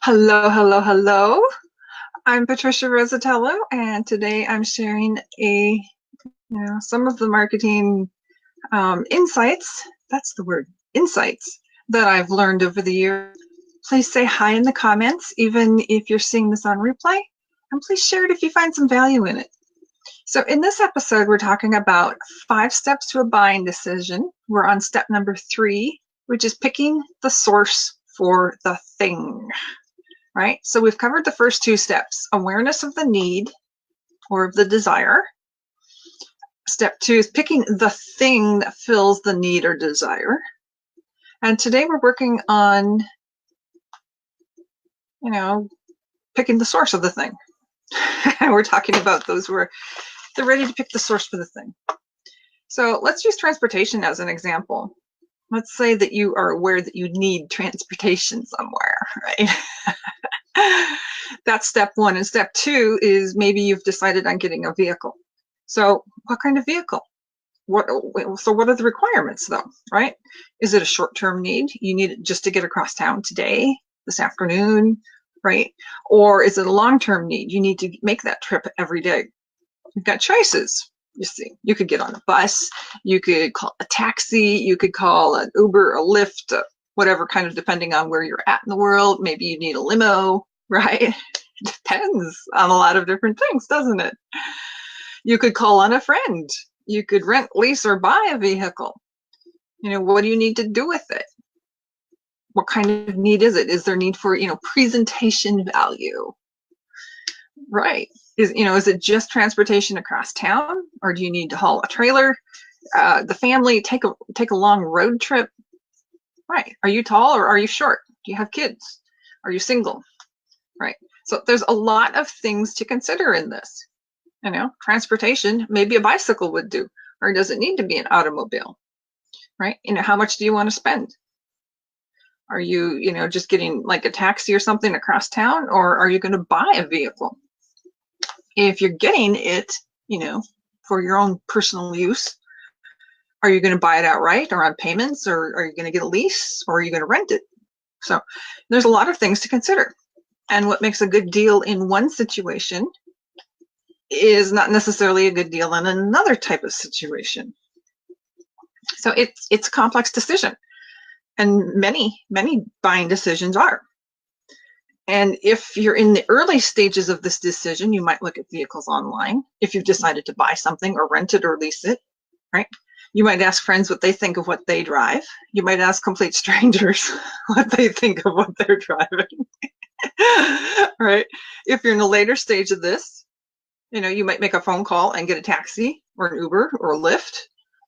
Hello, hello, hello. I'm Patricia Rosatello, and today I'm sharing some of the marketing insights. That's the word, insights that I've learned over the years. Please say hi in the comments, even if you're seeing this on replay, and please share it if you find some value in it. So in this episode, we're talking about 5 steps to a buying decision. We're on step number 3, which is picking the source for the thing. Right? So we've covered the first 2 steps, awareness of the need or of the desire. Step 2 is picking the thing that fills the need or desire. And today we're working on, picking the source of the thing. And we're talking about those who they're ready to pick the source for the thing. So let's use transportation as an example. Let's say that you are aware that you need transportation somewhere, right? That's step 1. And step 2 is maybe you've decided on getting a vehicle. So what kind of vehicle? What are the requirements though, right? Is it a short-term need? You need it just to get across town today, this afternoon, right? Or is it a long-term need? You need to make that trip every day. You've got choices. You see, you could get on a bus, you could call a taxi, you could call an Uber, a Lyft, whatever, kind of depending on where you're at in the world. Maybe you need a limo, right? It depends on a lot of different things, doesn't it? You could call on a friend. You could rent, lease, or buy a vehicle. What do you need to do with it? What kind of need is it? Is there need for, presentation value? Right. Is it just transportation across town, or do you need to haul a trailer? The family take a long road trip. Right. Are you tall or are you short? Do you have kids? Are you single? Right. So there's a lot of things to consider in this. Transportation, maybe a bicycle would do, or does it need to be an automobile? Right. How much do you want to spend? Are you, just getting like a taxi or something across town, or are you going to buy a vehicle? If you're getting it, for your own personal use, are you going to buy it outright or on payments, or are you going to get a lease, or are you going to rent it? So there's a lot of things to consider. And what makes a good deal in one situation is not necessarily a good deal in another type of situation. So it's a complex decision. And many buying decisions are. And if you're in the early stages of this decision, you might look at vehicles online. If you've decided to buy something or rent it or lease it, right? You might ask friends what they think of what they drive. You might ask complete strangers what they think of what they're driving, right? If you're in a later stage of this, you might make a phone call and get a taxi or an Uber or a Lyft,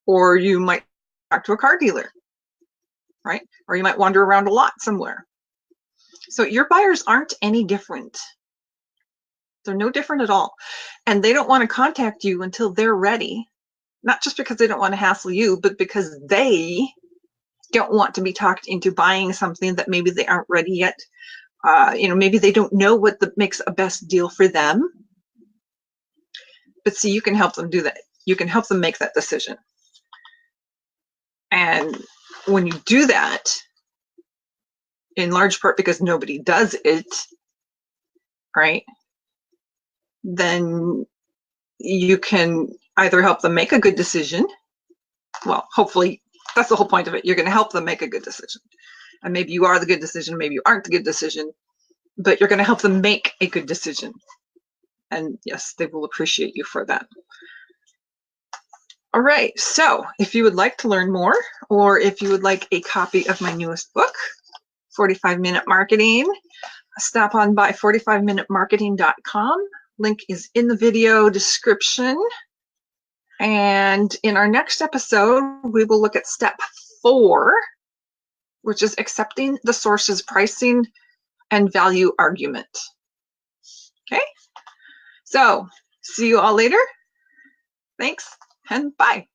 or you might talk to a car dealer, right? Or you might wander around a lot somewhere. So your buyers aren't any different. They're no different at all. And they don't want to contact you until they're ready. Not just because they don't want to hassle you, but because they don't want to be talked into buying something that maybe they aren't ready yet. Maybe they don't know what makes a best deal for them. But see, you can help them do that. You can help them make that decision. And when you do that, in large part because nobody does it, right? Then you can either help them make a good decision. Well, hopefully, that's the whole point of it. You're going to help them make a good decision. And maybe you are the good decision, maybe you aren't the good decision, but you're going to help them make a good decision. And yes, they will appreciate you for that. All right, so if you would like to learn more, or if you would like a copy of my newest book, 45-Minute Marketing, stop on by 45minutemarketing.com. Link is in the video description. And in our next episode, we will look at step 4, which is accepting the source's pricing and value argument. Okay, so see you all later. Thanks and bye.